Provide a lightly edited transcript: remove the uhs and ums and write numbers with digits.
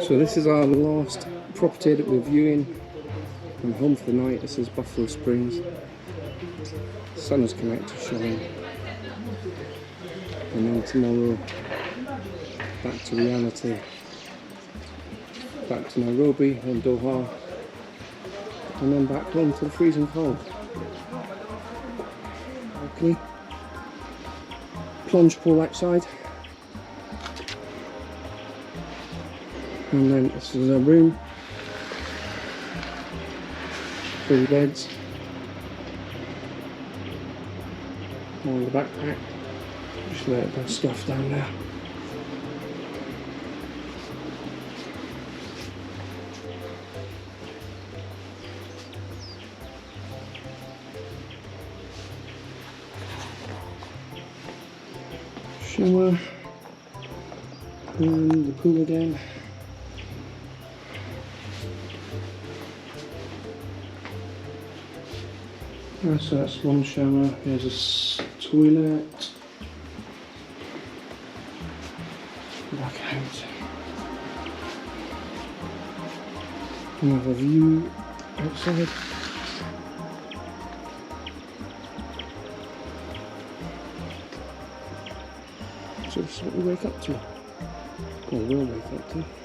So this is our last property that we're viewing. I'm home for the night. This is Buffalo Springs. The sun has come out to shine. And then tomorrow, back to reality. Back to Nairobi and Doha. And then back home to the freezing cold. Okay. Plunge pool outside. And then this is our room. 3 beds. More in the backpack. Just let it stuff down there. Shower. And the pool again. So that's one shower. Here's a toilet. Back out. Another view outside. So this is what we wake up to. Or will wake up to.